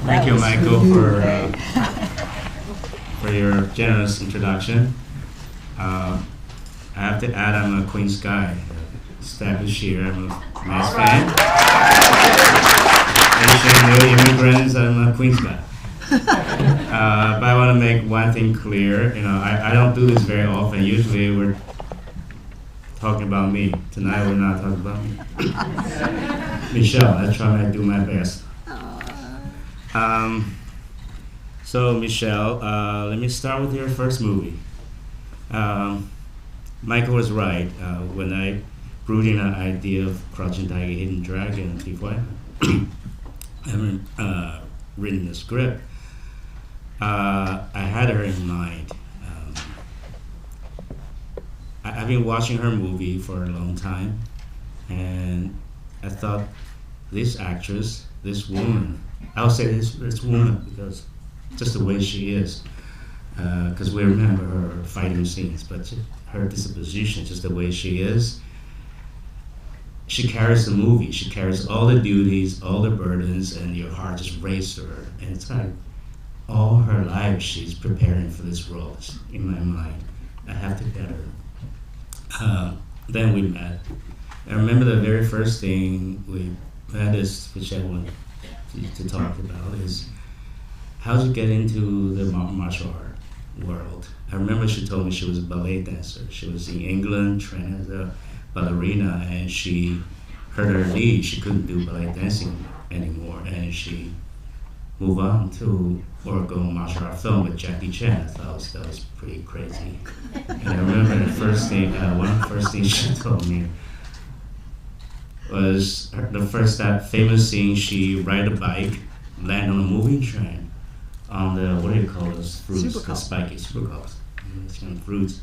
Thank you, Michael, for your generous introduction. I have to add, I'm a Queen's guy. Established here, I'm a nice fan. Asian new immigrants, I'm a Queen's guy. But I want to make one thing clear. I don't do this very often. Usually we're talking about me. Tonight we're not talking about me. Michelle, I try to do my best. So Michelle, let me start with your first movie. Michael was right. When I brewed in an idea of Crouching Tiger, Hidden Dragon before I haven't written the script, I had her in mind. I've been watching her movie for a long time, and I thought this actress, this woman, I'll say this woman because just the way she is, because we remember her fighting scenes, but her disposition, just the way she is, she carries the movie. She carries all the duties, all the burdens, and your heart just races to her. And it's like all her life she's preparing for this role. In my mind, I have to get her. Then we met. I remember the very first thing we had is, which I want to talk about, is how did you get into the martial art world? I remember she told me she was a ballet dancer. She was in England, trained as a ballerina, and she hurt her knee. She couldn't do ballet dancing anymore, and she moved on to work on martial art film with Jackie Chan. I thought that was pretty crazy. And I remember the first thing, one of the first things she told me was that famous scene. She ride a bike, land on a moving train on the, what do you call those fruits? The spiky supercups, some fruits,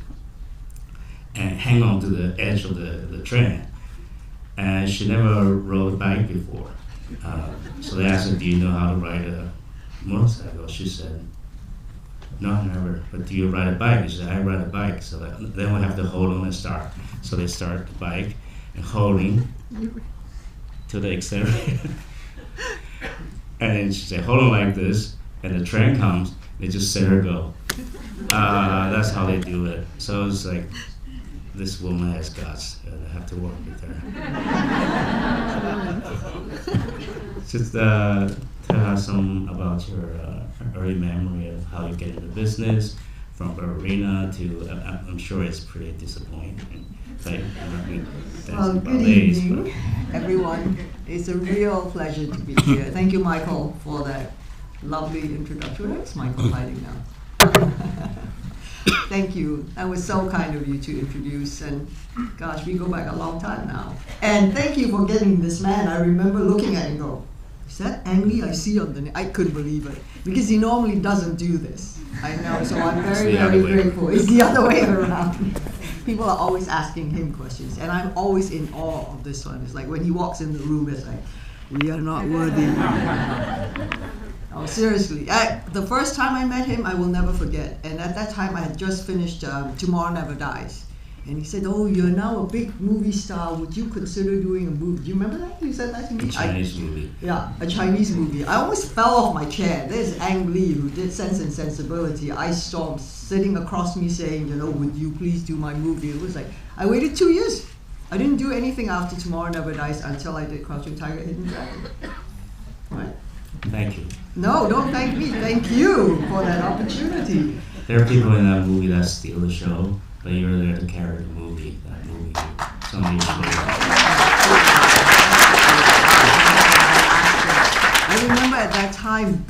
and hang on to the edge of the train. And she never rode a bike before. So they asked her, do you know how to ride a motorcycle? She said, no, never. But do you ride a bike? She said, I ride a bike. So then we have to hold on and start. So they start the bike and holding to the accelerator. And then she said, hold on like this. And the train comes, they just let her go. That's how they do it. So it's like, this woman has guts, and I have to work with her. Just tell us some about your early memory of how you get into business, from ballerina to, I'm sure it's pretty disappointing. Like, well, good evening, everyone. It's a real pleasure to be here. Thank you, Michael, for that lovely introduction. Where's Michael hiding now? Thank you. That was so kind of you to introduce, and gosh, we go back a long time now. And thank you for getting this man. I remember looking at him and go, is that Ang Lee I see on the I couldn't believe it, because he normally doesn't do this. I know, so I'm very, very grateful. It's the other way around. People are always asking him questions, and I'm always in awe of this one. It's like when he walks in the room, it's like, we are not worthy. Oh, seriously. The first time I met him, I will never forget. And at that time, I had just finished Tomorrow Never Dies. And he said, oh, you're now a big movie star. Would you consider doing a movie? Do you remember that? You said that to me? A Chinese movie. Yeah, a Chinese movie. I almost fell off my chair. There's Ang Lee, who did Sense and Sensibility, Ice Storm, sitting across me saying, would you please do my movie? It was like, I waited 2 years. I didn't do anything after Tomorrow Never Dies until I did Crouching Tiger, Hidden Dragon. Right? Thank you. No, don't thank me. Thank you for that opportunity. There are people in that movie that steal the show, but you're there to carry the movie. That movie, somebody I remember at that time,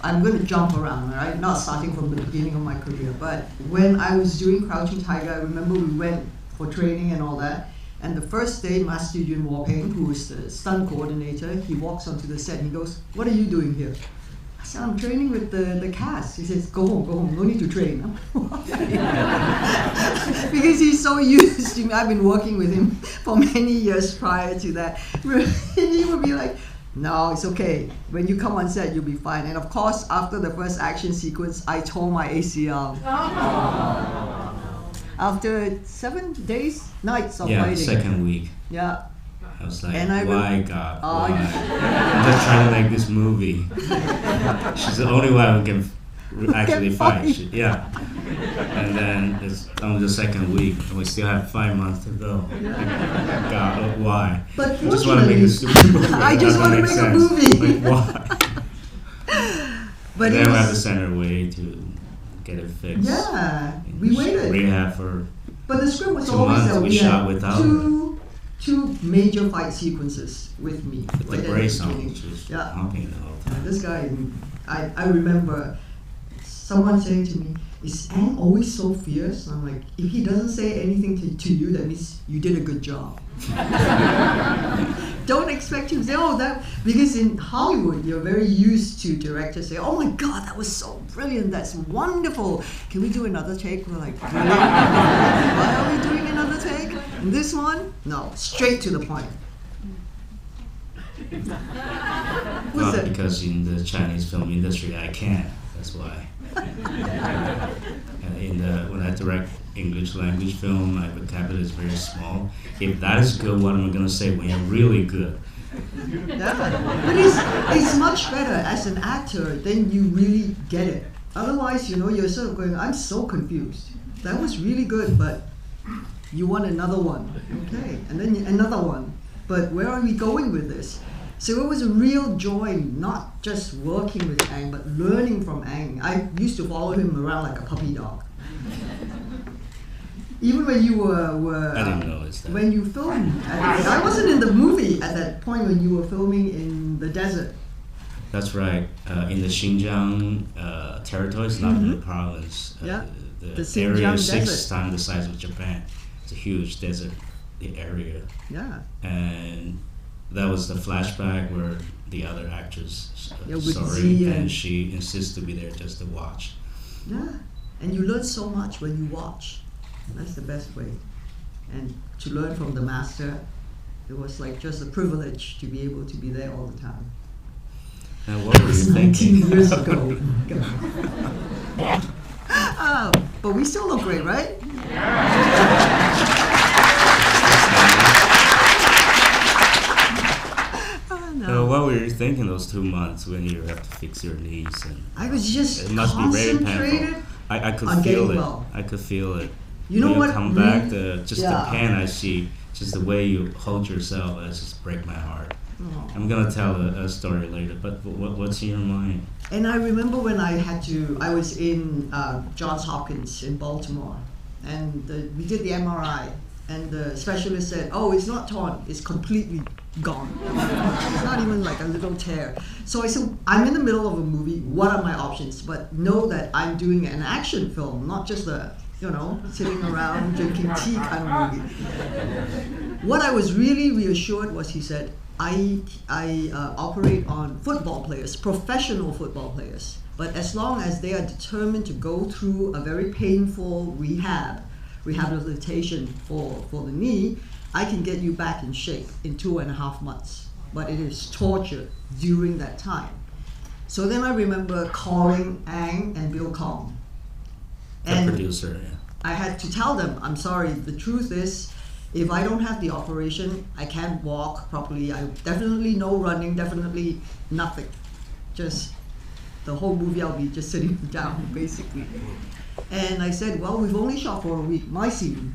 I'm going to jump around, right? Not starting from the beginning of my career, but when I was doing Crouching Tiger, I remember we went for training and all that. And the first day, Master Yuen Wapeng, who was the stunt coordinator, he walks onto the set and he goes, what are you doing here? I said, I'm training with the cast. He says, go home, no need to train. Because he's so used to me. I've been working with him for many years prior to that. And he would be like, no, it's okay. When you come on set, you'll be fine. And of course, after the first action sequence, I tore my ACL. After 7 days, nights of fighting. Yeah, second week. Yeah. I was like, And why God? Why? I'm just trying to make this movie. She's the only one who can actually fight. Yeah. And then it's on the second week, and we still have 5 months to go. God, why? But I just want to make a stupid movie. I just want to make a movie. Like, why? But then we have to send her away to get it fixed. Yeah, we waited. Rehab for But the script was 2 always months. that We we shot had without two major fight sequences with me. the right at brace on, beginning. which was Yeah. humping the whole time. This guy, I remember someone saying to me, "Is Ang always so fierce?" And I'm like, if he doesn't say anything to you, that means you did a good job. Don't expect him to say, "Oh, that," because in Hollywood, you're very used to directors say, "Oh my God, that was so brilliant, that's wonderful. Can we do another take?" We're like, "Really? Why are we doing another take?" And this one, no, straight to the point. What's Not it? because in the Chinese film industry I can't. That's why. And when I direct English language film, my vocabulary is very small. If that is good, what am I gonna say when you're really good? Yeah, but it's much better as an actor, then you really get it. Otherwise, you're sort of going, I'm so confused. That was really good, but you want another one. Okay, and then another one. But where are we going with this? So it was a real joy, not just working with Ang, but learning from Ang. I used to follow him around like a puppy dog. Even when you were I didn't notice that. when you filmed, I wasn't in the movie at that point when you were filming in the desert. That's right. In the Xinjiang territory, it's not in the province. Yeah, The Xinjiang area is 6 desert. times the size of Japan. It's a huge desert area. Yeah, And that was the flashback where the other actress Yeah, with sorry, Z and and- she insists to be there just to watch. yeah, and you learn so much when you watch. That's the best way. And to learn from the master, it was like just a privilege to be able to be there all the time. And what were you It's thinking? 19 years ago. But we still look great, right? So what were you thinking those 2 months when you have to fix your knees? And I was just it must be very concentrated. painful. I could on feel getting it. well. I could feel it. You know when what you come back, really- the Yeah. pain I see, just the way you hold yourself, it just break my heart. Oh. I'm gonna tell a story later, but what's in your mind? And I remember when I was in Johns Hopkins in Baltimore, and we did the MRI, and the specialist said, "Oh, it's not torn, it's completely gone. It's not even like a little tear." So I said, "I'm in the middle of a movie, what are my options? But know that I'm doing an action film, not just sitting around drinking tea kind of movie." What I was really reassured was he said, I operate on football players, professional football players. But as long as they are determined to go through a very painful rehabilitation for the knee, I can get you back in shape in 2.5 months. But it is torture during that time. So then I remember calling Ang and Bill Kong. The producer, yeah. I had to tell them, I'm sorry, the truth is, if I don't have the operation, I can't walk properly. I definitely no running, definitely nothing. Just the whole movie I'll be just sitting down, basically. And I said, well, we've only shot for a week, my scene.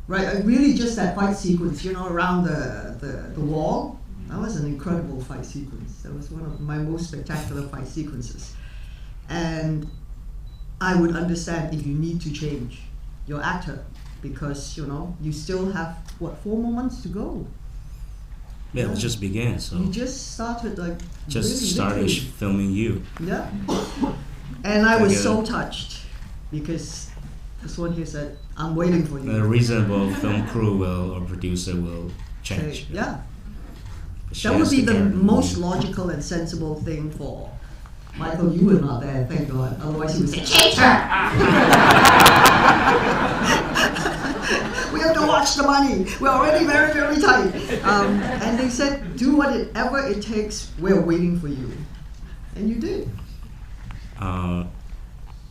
Right, really just that fight sequence, around the wall. That was an incredible fight sequence. That was one of my most spectacular fight sequences. And I would understand if you need to change your actor, because you still have 4 more months to go. Yeah, it just began, so You just started just really started literally. filming you. Yeah. And I I was get so it. touched because this one here said, "I'm waiting for A you." reasonable film crew or producer will change. Yeah. She That would has be to the guarantee. most logical and sensible thing for Michael. You were not there, thank God. Otherwise, he would say, "Change her." We have to watch the money. We're already very, very tight. And they said, "Do whatever it takes. We're waiting for you," and you did.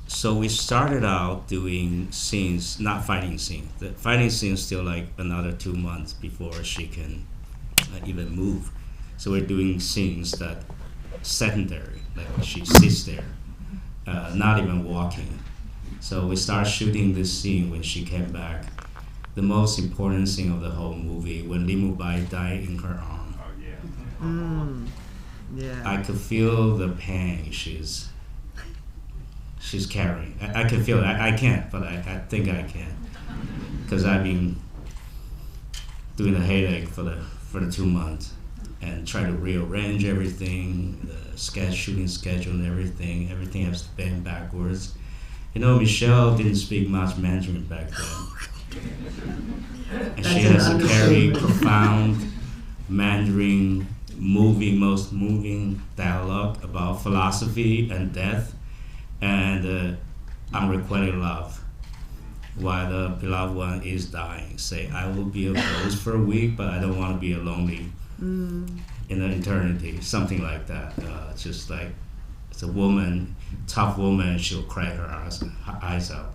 So we started out doing scenes, not fighting scenes. The fighting scenes still like another 2 months before she can even move. So we're doing scenes that sedentary, like she sits there, not even walking. So we start shooting this scene when she came back. The most important scene of the whole movie, when Lee Mu-bai died in her arm. Yeah. I could feel the pain she's carrying. I can feel it. I can't, but I think I can, because I've been doing a headache for the 2 months and try to rearrange everything, the shooting schedule and everything. Everything has to bend backwards. Michelle didn't speak much Mandarin back then, and she has to carry profound Mandarin most moving dialogue about philosophy and death and unrequited love, while the beloved one is dying. Say, I will be a ghost for a week, but I don't want to be lonely in the eternity. Something like that. Just like, it's a woman, tough woman, she'll cry her eyes out.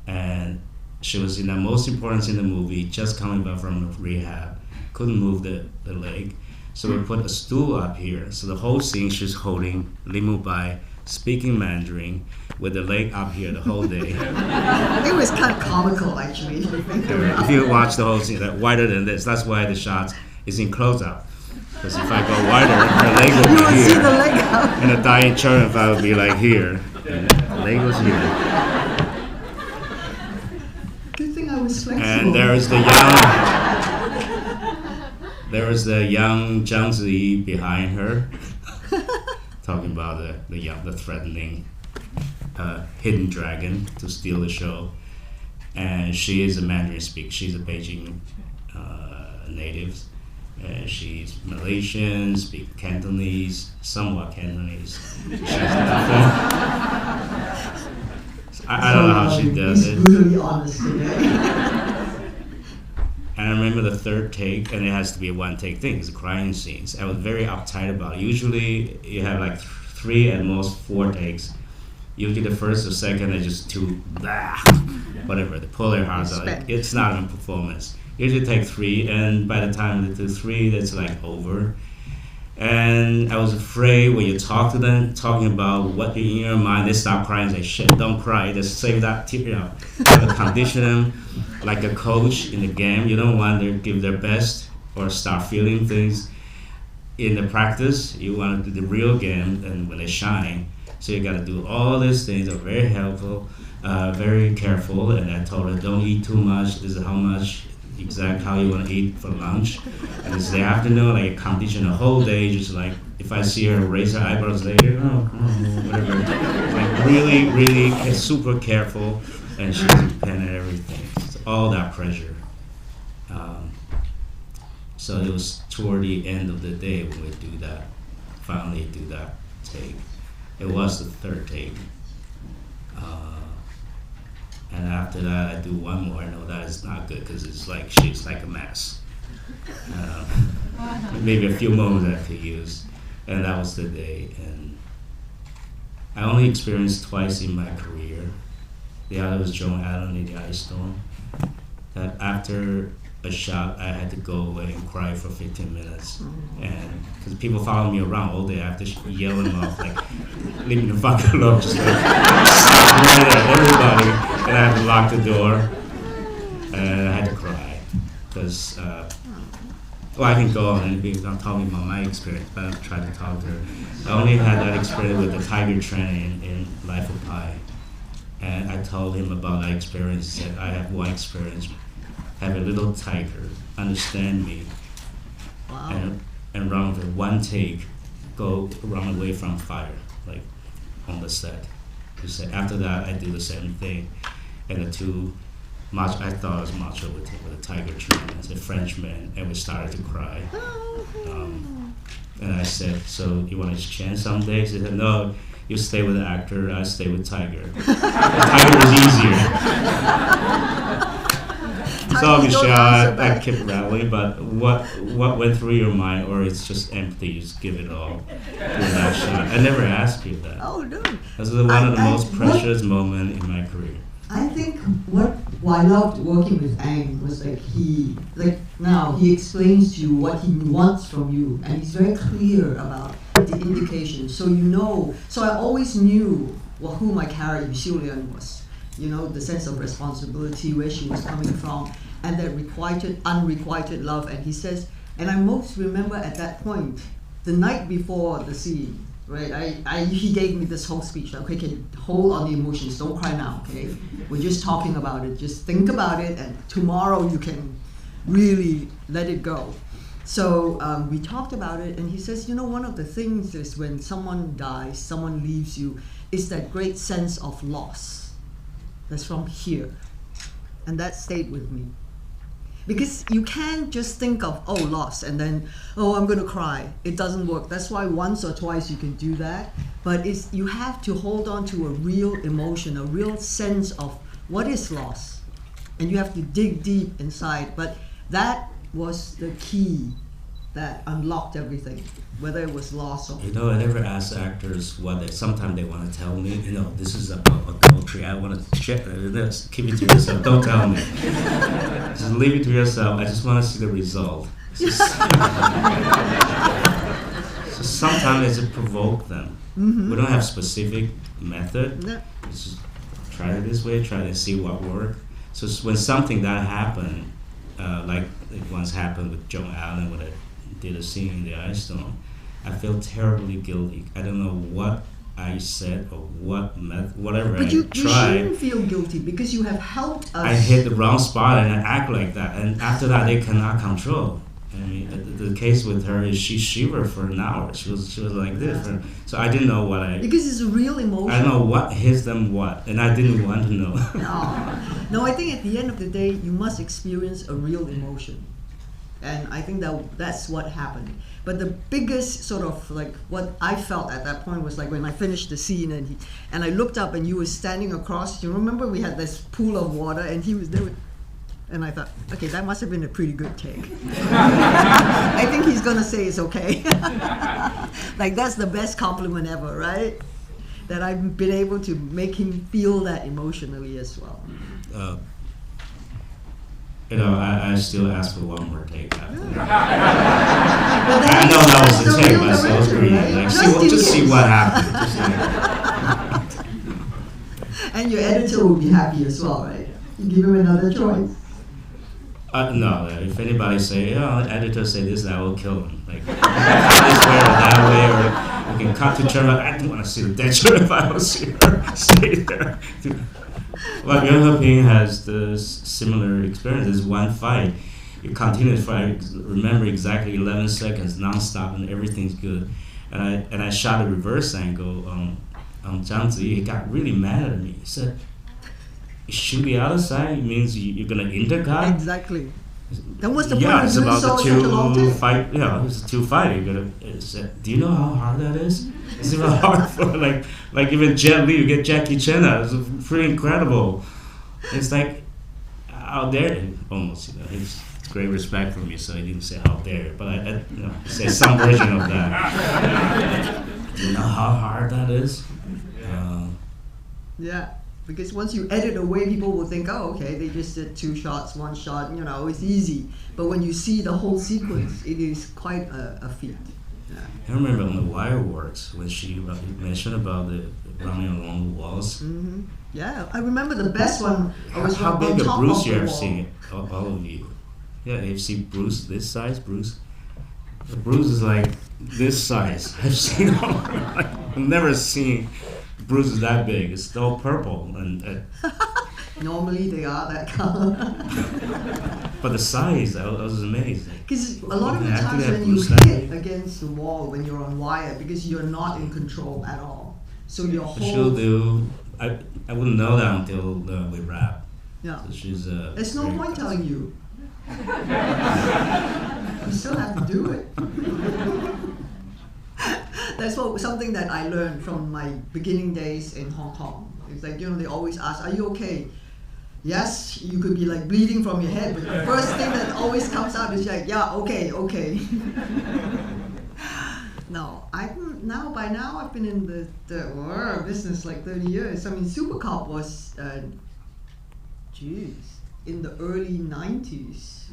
And she was in the most important scene in the movie, just coming back from rehab, couldn't move the leg. So we put a stool up here. So the whole scene, she's holding Lee Mu-bai, speaking Mandarin, with the leg up here the whole day. It was kind of comical, actually. If you watch the whole scene, that wider than this, that's why the shot is in close-up. Because if I go wider, the leg will be here. See the leg out. And the dying Choreographer will be like here. And the leg was here. Good thing I was flexible. And there was the young Zhang Ziyi behind her, talking about the threatening hidden dragon to steal the show. And she is a Mandarin speaker. She's a Beijing native. And she's Malaysian, speaks Cantonese, somewhat Cantonese. I don't know how she does it. Brutally honest today. And I remember the third take, and it has to be a one-take thing. It's crying scenes. I was very uptight about it. Usually, you have like 3 at most 4 takes. Usually, the first or second are just too whatever. They pull their hearts out. It's not a performance. Usually take 3, and by the time they do 3, that's like over. And I was afraid when you talk to them, talking about what in your mind, they stop crying and say, shit, don't cry, just save that tear. You have to condition them like a coach in the game. You don't want them to give their best or start feeling things in the practice. You want to do the real game and when they shine. So you got to do all these things that are very helpful, very careful. And I told her, don't eat too much. This is how much. Exact how you want to eat for lunch, and it's the afternoon, like condition the whole day, just like if I see her raise her eyebrows later, oh, come on, whatever. Like really super careful, and she's dependent on everything. It's all that pressure. So it was toward the end of the day when we finally do that take. It was the third take. And after that, I do one more. I know that is not good because it's like she's like a mess. Maybe a few moments I could use, and that was the day. And I only experienced twice in my career. The other was Jon M in the Ice Storm. That after a shot, I had to go away and cry for 15 minutes, and because people followed me around all day, I have to yell them off like, "Leave me the fuck alone!" Just like right at everybody, and I had to lock the door, and I had to cry because. Well, I can go on and I'm talking about my experience, but I'm trying to talk to her. I only had that experience with the tiger training in Life of Pi, and I told him about that experience. He said, "I have one experience. Have a little tiger understand me, Wow. and run with one take, go run away from fire, like on the set." He said, after that, I do the same thing, and the two. I thought it was macho with the tiger training as a Frenchman, and we started to cry. And I said, "So you want to exchange some days?" He said, "No, you stay with the actor, I stay with Tiger. The Tiger is easier." So Michelle, I kept rallying, but what went through your mind, or it's just empty? You just give it all to that shot. I never asked you that. Oh no. This is one of the most precious moments in my career. I think what what I loved working with Ang was like now he explains to you what he wants from you, and he's very clear about the indications. So so I always knew who my character Michelle Yeoh was. The sense of responsibility, where she was coming from, and that unrequited love. And he says, and I most remember at that point, the night before the scene, right? He gave me this whole speech. Like, okay, hold on the emotions. Don't cry now, okay? We're just talking about it. Just think about it, and tomorrow you can really let it go. So we talked about it, and he says, one of the things is when someone dies, someone leaves you, is that great sense of loss. That's from here. And that stayed with me. Because you can't just think of, loss, and then, I'm going to cry. It doesn't work. That's why once or twice you can do that. But you have to hold on to a real emotion, a real sense of what is loss. And you have to dig deep inside. But that was the key that unlocked everything, whether it was loss or... I never ask actors sometimes they want to tell me, this is about adultery. I want to check this. Keep it to yourself. Don't tell me. Just leave it to yourself. I just want to see the result. So sometimes it's provoke them. Mm-hmm. We don't have specific method. No. Just try it this way, try to see what works. So when something that happened, like it once happened with Jon M when I did a scene in the Ice Storm, I feel terribly guilty. I don't know what I said or whatever I tried. But you shouldn't feel guilty because you have helped us. I hit the wrong spot and I act like that, and after that they cannot control. I mean, the case with her is she shivered for an hour. She was like this, so I didn't know what because it's a real emotion. I don't know what hits them what, and I didn't want to know. No, I think at the end of the day you must experience a real emotion, and I think that's what happened. But the biggest sort of like what I felt at that point was like when I finished the scene and I looked up and you were standing across. You remember we had this pool of water and he was there. And I thought, okay, that must have been a pretty good take. I think he's gonna say it's okay. Like that's the best compliment ever, right? That I've been able to make him feel that emotionally as well. I still ask for one more take after that. I know that was the take, but I was pretty like, just see what happens. And your editor will be happy as well, right? You give him another choice. No, if anybody say, editor say this, I will kill him. Like, this way or that way, or we can cut to Trevor. I don't want to see the dead shirt if I was here. Stay there. Well, Yeoh Ping has this similar experience. There's one fight. You continue to fight, remember exactly 11 seconds, non-stop, and everything's good. And I shot a reverse angle on Zhang Zi. He got really mad at me. He said, shoot the other side means you're gonna intercut. Exactly. Then what's the point of doing so such a long time? Fight. Yeah, it's a 2 fight. Do you know how hard that is? It's even hard for like even Jet Li. You get Jackie Chan. It's pretty incredible. It's like out there almost. It's great respect for me, so I didn't say out there, but I say some version of that. You know how hard that is. Yeah. Because once you edit away, people will think, okay, they just did 2 shots, 1 shot, it's easy. But when you see the whole sequence, it is quite a feat. Yeah. I remember on the Wire Works when she mentioned about the running along the walls. Mm-hmm. Yeah, I remember the best one. How big a Bruce you have seen, all of you? Yeah, you've seen Bruce this size, Bruce. Bruce is like this size. I've seen I've never seen Bruce is that big. It's all purple and. Normally they are that color. But the size, I was amazed. Because a lot of the times when you hit against the wall when you're on wire, because you're not in control at all. So your whole. She'll do. I wouldn't know that until we wrap. Yeah. So she's. There's no point telling you. You still have to do it. That's something that I learned from my beginning days in Hong Kong. It's like, they always ask, are you okay? Yes, you could be like bleeding from your head, but the first thing that always comes out is like, yeah, okay. No, by now I've been in the business like 30 years. I mean, Super Cop was, geez. in the early 90s.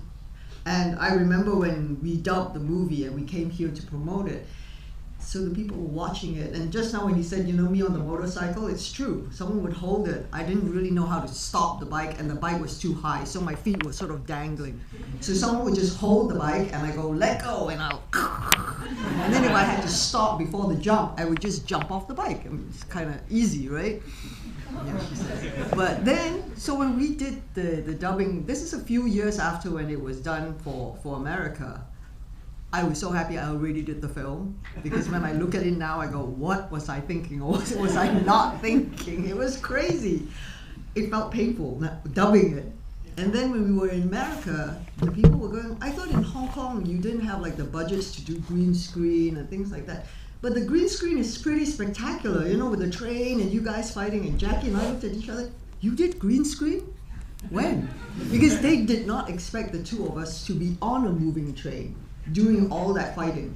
And I remember when we dubbed the movie and we came here to promote it, so the people were watching it. And just now when he said, you know me on the motorcycle, it's true. Someone would hold it. I didn't really know how to stop the bike, and the bike was too high, so my feet were sort of dangling. So someone would just hold the bike, and I go, let go, and I'll... And then if I had to stop before the jump, I would just jump off the bike. I mean, it's kind of easy, right? Yeah, she said. But then, so when we did the dubbing, this is a few years after when it was done for America, I was so happy I already did the film, because when I look at it now, I go, what was I thinking, or was I not thinking? It was crazy. It felt painful, dubbing it. And then when we were in America, the people were going, I thought in Hong Kong you didn't have like the budgets to do green screen and things like that. But the green screen is pretty spectacular, you know, with the train and you guys fighting, and Jackie and I looked at each other, you did green screen? When? Because they did not expect the two of us to be on a moving train doing all that fighting.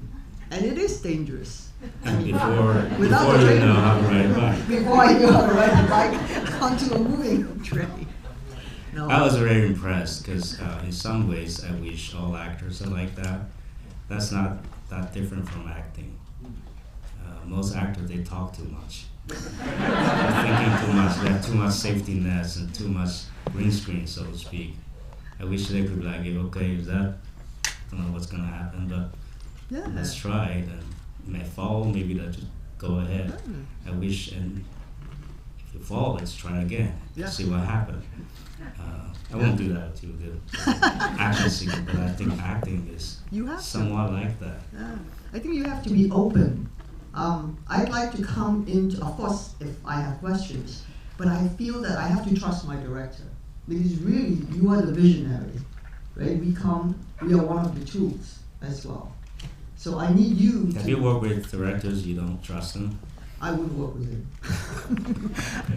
And it is dangerous. And before you train, know how to ride a bike. Before I knew how to ride a bike onto a moving train. No. I was very impressed, because in some ways I wish all actors are like that. That's not that different from acting. Most actors, they talk too much. They're thinking too much. They have too much safety nets and too much green screen, so to speak. I wish they could be like, okay, is that, I don't know what's gonna happen, but yeah, let's try it. And it may fall, maybe let's just go ahead. I wish, and if you fall, let's try again. Yeah. See what happens. I won't do that to the action scene, but I think acting is somewhat like that. Yeah. I think you have to be open. I'd like to come into, of course, if I have questions, but I feel that I have to trust my director, because really, you are the visionary, right? We are one of the tools as well. So I need you Have you worked with directors you don't trust them? I would work with him.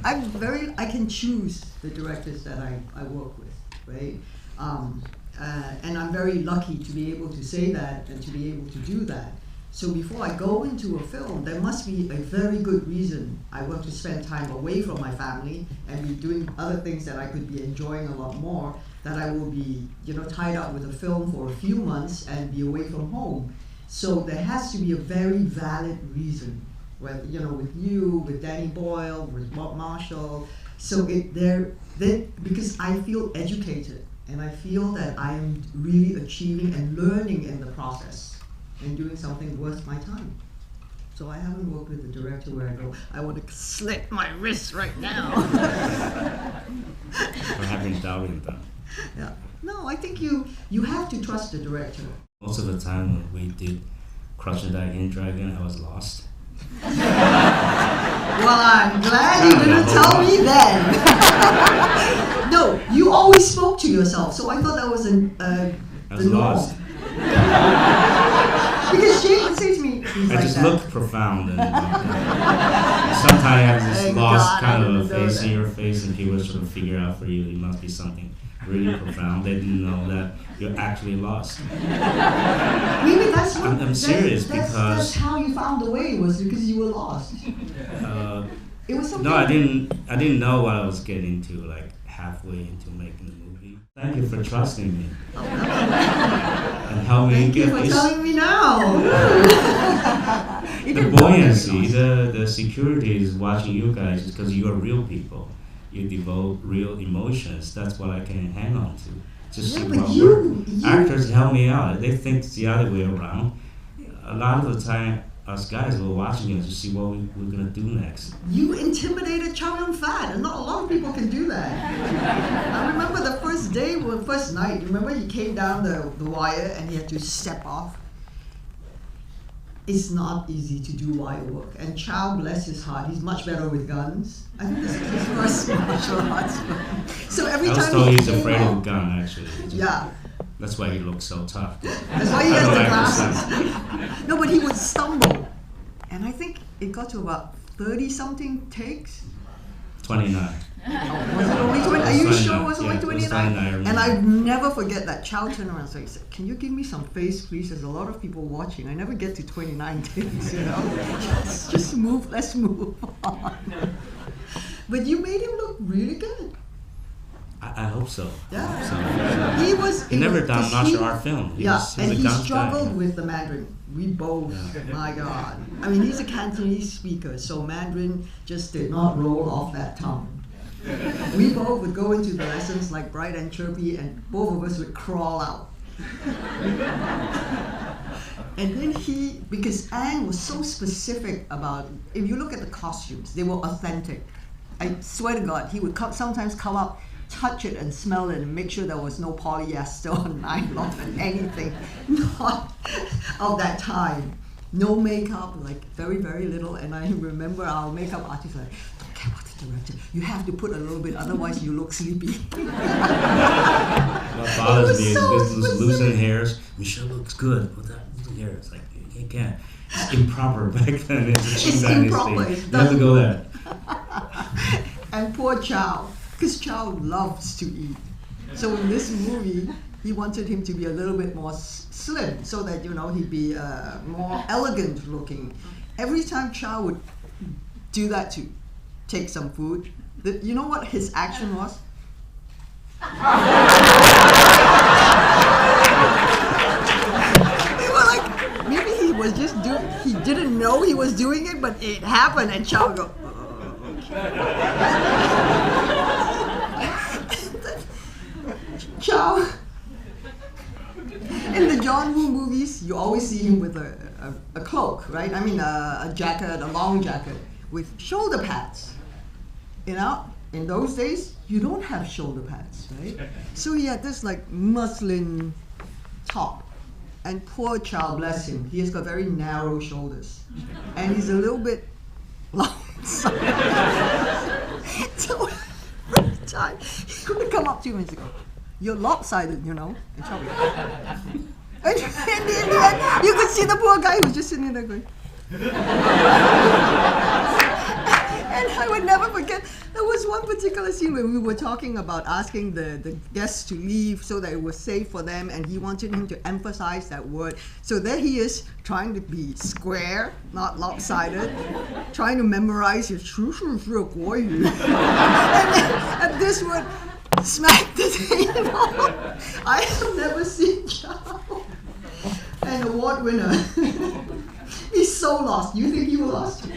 I can choose the directors that I work with, right? And I'm very lucky to be able to say that and to be able to do that. So before I go into a film, there must be a very good reason I want to spend time away from my family and be doing other things that I could be enjoying a lot more, that I will be, you know, tied up with a film for a few months and be away from home. So there has to be a very valid reason, whether, you know, with you, with Danny Boyle, with Bob Marshall. So because I feel educated and I feel that I am really achieving and learning in the process and doing something worth my time. So I haven't worked with the director where I go, I want to slit my wrist right now. For having doubted them. Yeah. No, I think you have to trust the director. Most of the time when we did Crush the Dragon Dragon, I was lost. Well, I'm glad you didn't tell me then. No, you always spoke to yourself, so I thought that was I was lost. Because Jake would say to me, I just look profound, and sometimes I have this lost kind of a face in your face, and people sort of figure out for you it must be something really profound. They didn't know that you're actually lost. Maybe that's what I'm serious, that's because how you found the way, was because you were lost. It was something. No, I didn't know what I was getting into, like halfway into making the movie. Thank you for trusting me. And help me Thank get you for this. telling me now. The buoyancy, the security is watching you guys, because you are real people. You devote real emotions. That's what I can hang on to. Just see what works. Actors help me out. They think it's the other way around. A lot of the time, us guys were watching us to see what we're gonna do next. You intimidated Jon M, and not a lot of people can do that. I remember the first night. Remember he came down the wire and he had to step off. It's not easy to do wire work. And Chow, bless his heart, he's much better with guns. I think this is his first martial arts film. So every time I was told he's afraid of a gun, actually. Yeah. That's why he looks so tough. That's why he has the glasses. No, but he would stumble. And I think it got to about 30-something takes. 29. Was it only 20? Are you sure it was only 29? And I never forget that Chow turned around and said, "Can you give me some face, please? There's a lot of people watching. I never get to 29 takes, you know. Just move, let's move on." But you made him look really good. I hope so. Yeah. I hope so. He was. He never done martial art film. He was and a he gun struggled guy. with the Mandarin. We both, my God. I mean, he's a Cantonese speaker, so Mandarin just did not roll off that tongue. We both would go into the lessons like bright and chirpy, and both of us would crawl out. And then because Ang was so specific about, if you look at the costumes, they were authentic. I swear to God, he would sometimes come up, touch it and smell it and make sure there was no polyester or nylon and anything not of that time. No makeup, like very, very little. And I remember our makeup artist like, don't care about the director. You have to put a little bit, otherwise you look sleepy. What bothers me is those loosened hairs. Michelle looks good with that loosened hair. It's like, you can't. It's improper back then. It's improper. You have to go there. And poor Chow, because Chow loves to eat. So in this movie, he wanted him to be a little bit more slim, so that he'd be more elegant looking. Every time Chow would do that to take some food, you know what his action was? We were like, maybe he was just he didn't know he was doing it, but it happened, and Chow would go, Chow. In the Jon Woo movies, you always see him with a cloak, right? I mean, a jacket, a long jacket with shoulder pads. In those days, you don't have shoulder pads, right? So he had this like muslin top. And poor Chow, bless him, he has got very narrow shoulders. And he's a little bit long-sided. So every time he would come up to him and go, "You're lopsided, And Chow would go, and in the end, you could see the poor guy who was just sitting there going. And I would never forget, there was one particular scene where we were talking about asking the guests to leave so that it was safe for them, and he wanted him to emphasize that word. So there he is, trying to be square, not lopsided, trying to memorize his 国语. And this would smack the table. I have never seen Chow. An award winner. He's so lost. You think you were lost?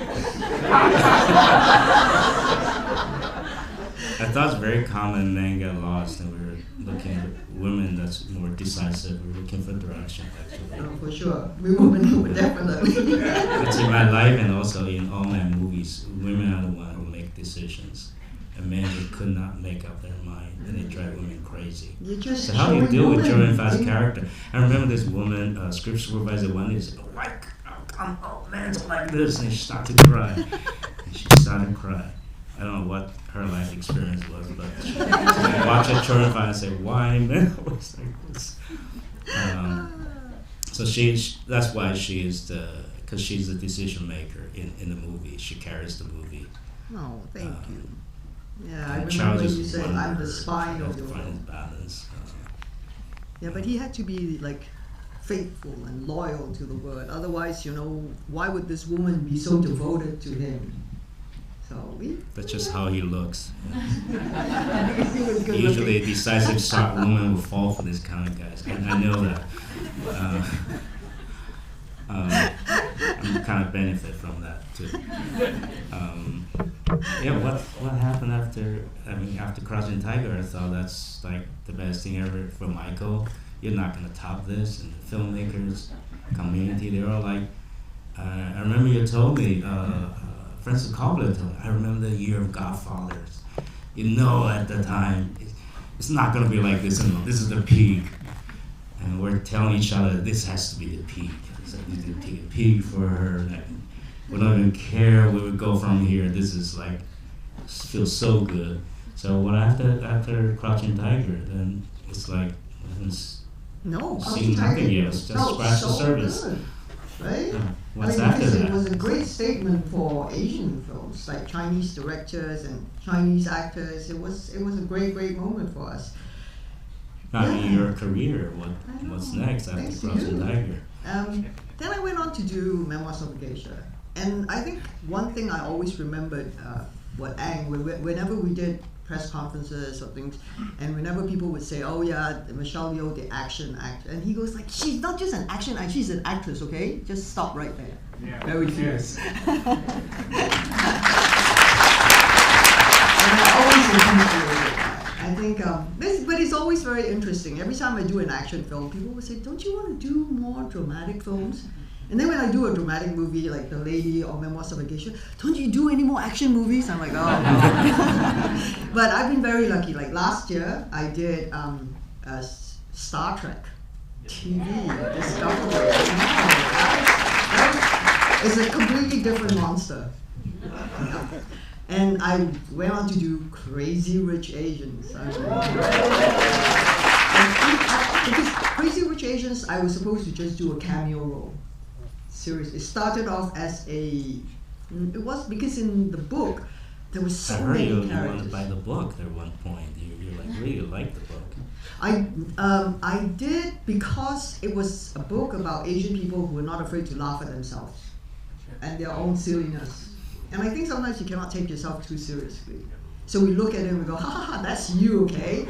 I thought it's very common men get lost, and we were looking at women that's more decisive. We're looking for direction, actually. Oh, for sure. We women would definitely. It's in my life and also in all my movies. Women are the ones who make decisions. And men who could not make up their mind, and they drive women crazy. So how do you deal with Jon M's character? I remember this woman, script supervisor, one day said, men's like this, and she started to cry. I don't know what her life experience was, but she watched a Jon M and said, why men always like this? So that's why she is because she's the decision maker in the movie. She carries the movie. Oh, thank you. Yeah, I remember you said I'm the spine of your balance. Yeah, but he had to be like faithful and loyal to the word. Otherwise, why would this woman be so devoted to him? So that's just how he looks. He Usually, a decisive, sharp woman will fall for this kind of guys. I know that. I kind of benefit from that too. What happened after Crouching Tiger? I thought that's like the best thing ever for Michael. You're not gonna top this, and the filmmakers community, they're all like. I remember you told me, Francis Coppola told me. I remember the year of Godfathers. At the time, it's not gonna be like this. This is the peak, and we're telling each other this has to be the peak. We can take a peek for her. Like, we don't even care where we go from here. This is like feels so good. So what after Crouching Tiger, then it's like Crouching Tiger just scratch the surface. Good, right? What's after that? It was a great statement for Asian films, like Chinese directors and Chinese actors. It was a great moment for us. Your career. What's next after Crouching Tiger? Then I went on to do Memoirs of a Geisha. And I think one thing I always remembered, whenever we did press conferences or things, and whenever people would say, "Oh yeah, Michelle Yeoh, the action actor," and he goes like, "She's not just an action actor; she's an actress. Okay, just stop right there." Yeah. Very fierce. Yes. And I always appreciate it. I think but it's always very interesting. Every time I do an action film, people will say, "Don't you want to do more dramatic films?" And then when I do a dramatic movie like The Lady or Memoirs of a Geisha, "Don't you do any more action movies?" I'm like, "Oh no." But I've been very lucky. Like last year, I did Star Trek TV Discovery. It's a completely different monster. And I went on to do Crazy Rich Asians. Because Crazy Rich Asians, I was supposed to just do a cameo role. Seriously, it started off as it was because in the book there was so many characters. You wanted to buy the book at one point. You like really liked the book. I did because it was a book about Asian people who were not afraid to laugh at themselves and their own silliness. And I think sometimes you cannot take yourself too seriously. So we look at it and we go, "Ha ha ha, that's you, okay?"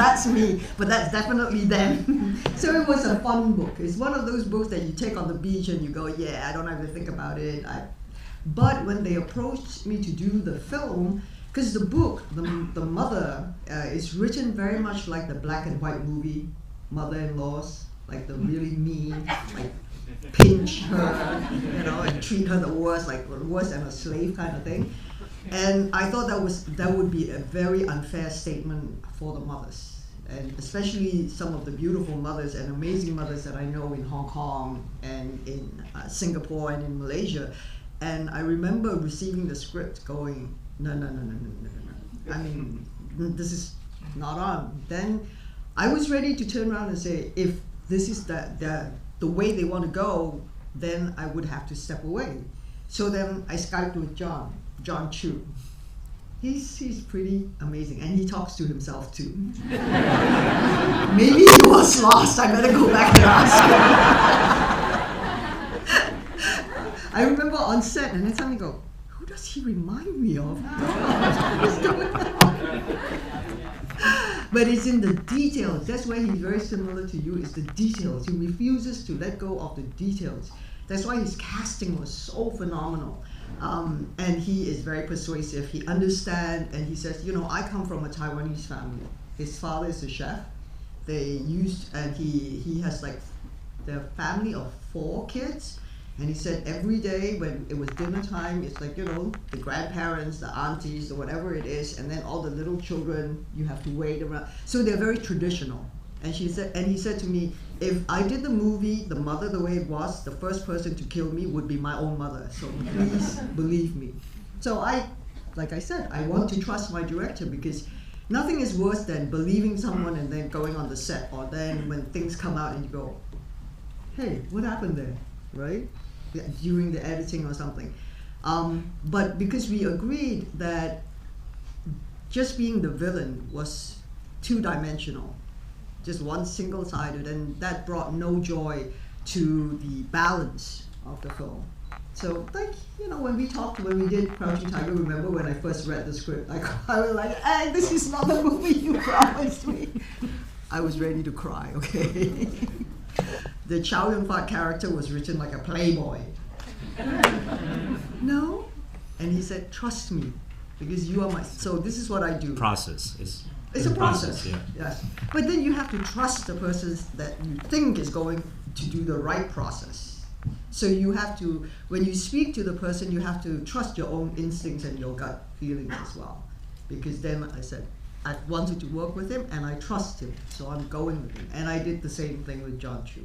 That's me, but that's definitely them. So it was a fun book. It's one of those books that you take on the beach and you go, "Yeah, I don't have to think about it." But when they approached me to do the film, because the book, the mother, is written very much like the black and white movie mother-in-laws, like the really mean, like pinch her, and treat her the worst, like worse than a slave kind of thing. And I thought that would be a very unfair statement for the mothers, and especially some of the beautiful mothers and amazing mothers that I know in Hong Kong and in Singapore and in Malaysia. And I remember receiving the script going, no. I mean, this is not on. Then I was ready to turn around and say, if this is the way they want to go, then I would have to step away. So then I Skyped with Jon Chu. He's pretty amazing, and he talks to himself too. Maybe he was lost. I better go back and ask him. I remember on set, and then suddenly go, who does he remind me of? But it's in the details. That's why he's very similar to you. It's the details. He refuses to let go of the details. That's why his casting was so phenomenal. And he is very persuasive. He understands, and he says, I come from a Taiwanese family. His father is a chef. He has like the family of 4 kids. And he said every day when it was dinner time, it's like, the grandparents, the aunties, or whatever it is, and then all the little children, you have to wait around. So they're very traditional. And he said to me, if I did the movie, The Mother, the way it was, the first person to kill me would be my own mother. So please believe me. So like I said, I want to trust my director, because nothing is worse than believing someone and then going on the set, or then when things come out and you go, hey, what happened there, right? During the editing or something. But because we agreed that just being the villain was two-dimensional, just one single-sided, and that brought no joy to the balance of the film. So, when we did Crouching Tiger, remember when I first read the script, I was like, hey, this is not the movie you promised me. I was ready to cry, okay? The Chow Yun-fat character was written like a playboy. No? And he said, trust me, because you are so this is what I do. Process. It's a process, yeah. Yes. But then you have to trust the person that you think is going to do the right process. So you have to, when you speak to the person, you have to trust your own instincts and your gut feelings as well. Because then I said, I wanted to work with him and I trust him, so I'm going with him. And I did the same thing with Jon Chu.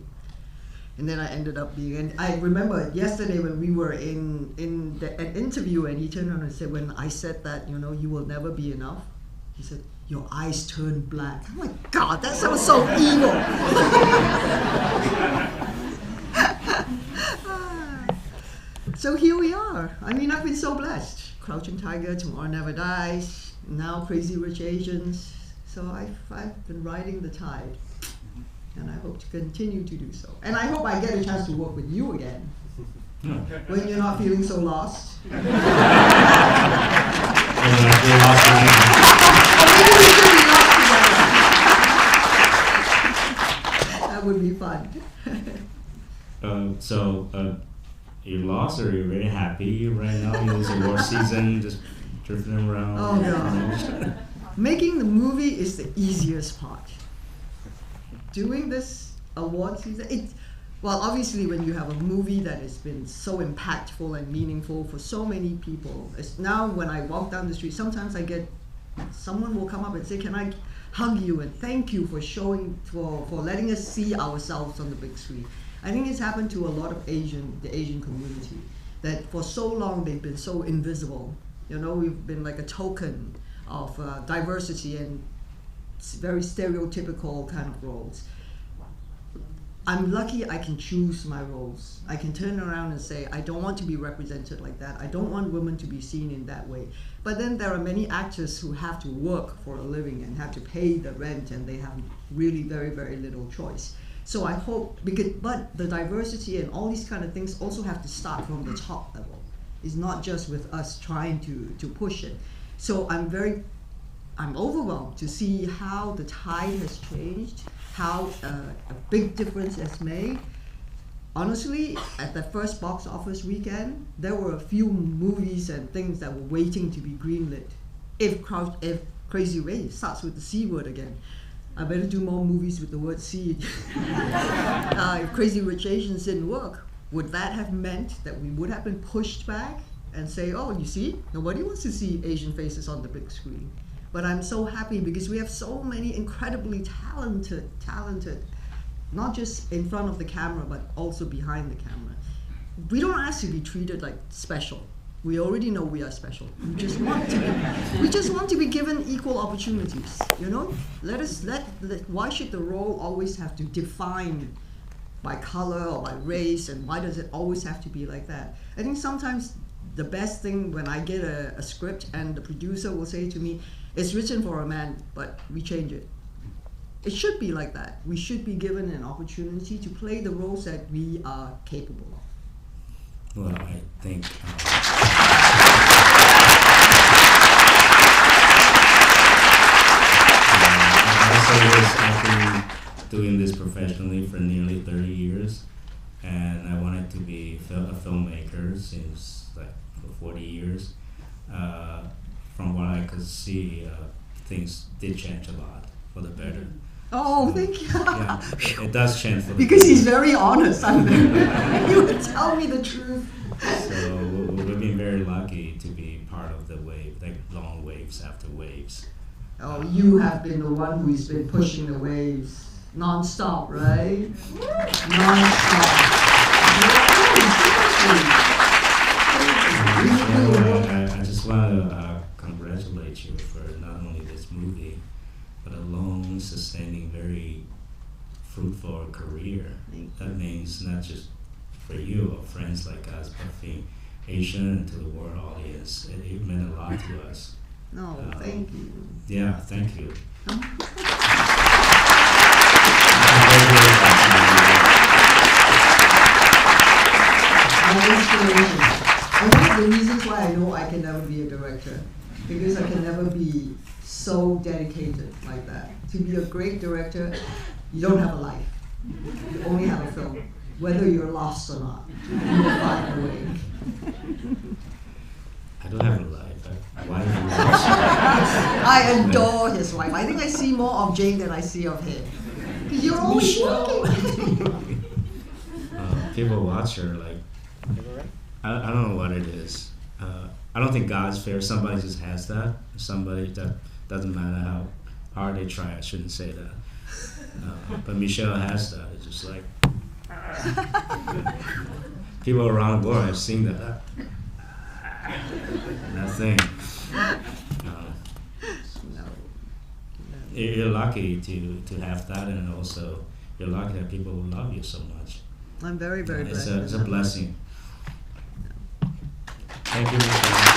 And then I ended up being, and I remember yesterday when we were in an interview, and he turned around and said, when I said that, you will never be enough, he said, your eyes turned black. I'm like, God, that sounds so evil. So here we are. I mean, I've been so blessed. Crouching Tiger, Tomorrow Never Dies, now Crazy Rich Asians. So I've been riding the tide. And I hope to continue to do so. And I hope I get a chance to work with you again. When you're not feeling so lost. That would be fun. So you lost, or you're very happy right now in this award season, just drifting around? Oh no. Making the movie is the easiest part. Doing this award season, well, obviously when you have a movie that has been so impactful and meaningful for so many people, it's now when I walk down the street, sometimes someone will come up and say, can I hug you and thank you for for letting us see ourselves on the big screen. I think it's happened to a lot of the Asian community, that for so long they've been so invisible. You know, we've been like a token of diversity and very stereotypical kind of roles. I'm lucky I can choose my roles. I can turn around and say, I don't want to be represented like that. I don't want women to be seen in that way. But then there are many actors who have to work for a living and have to pay the rent, and they have really very, very little choice. So I hope, but the diversity and all these kind of things also have to start from the top level. It's not just with us trying to push it. So I'm overwhelmed to see how the tide has changed, how a big difference has made. Honestly, at the first box office weekend, there were a few movies and things that were waiting to be greenlit. If Crazy Rage starts with the C word again, I better do more movies with the word C. If Crazy Rich Asians didn't work, would that have meant that we would have been pushed back and say, oh, you see, nobody wants to see Asian faces on the big screen? But I'm so happy because we have so many incredibly talented, not just in front of the camera, but also behind the camera. We don't ask to be treated like special. We already know we are special. We just want to be given equal opportunities. You know, why should the role always have to define by color or by race, and why does it always have to be like that? I think sometimes the best thing when I get a script and the producer will say to me, it's written for a man, but we change it. It should be like that. We should be given an opportunity to play the roles that we are capable of. Well, I think I've been doing this professionally for nearly 30 years, and I wanted to be a filmmaker since like for 40 years. From what I could see, things did change a lot for the better. Oh, thank you. Yeah, it does change for the because better. he's very honest. He would tell me the truth. So we've been very lucky to be part of the wave, like long waves after waves. Oh, you have been the one who's been pushing the waves non-stop, right? Non-stop. I just want to congratulate you for not only this movie, but a long, sustaining, very fruitful career. That means not just for you or friends like us, but for Asian and to the world audience. It meant a lot to us. No, thank you. Yeah, thank you. One of the reasons why I know I can never be a director, because I can never be so dedicated like that. To be a great director, you don't have a life. You only have a film. Whether you're lost or not, you will find a way. I don't have a life. Why I adore his wife. I think I see more of Jane than I see of him. Because you're always working. People watch her like, I don't know what it is. I don't think God's fair. Somebody just has that. Somebody that doesn't matter how hard they try. I shouldn't say that. But Michelle has that. It's just like people around the world have seen that. That thing. You're lucky to have that, and also you're lucky that people love you so much. I'm very, very blessed. It's a blessing. Thank you, Michelle.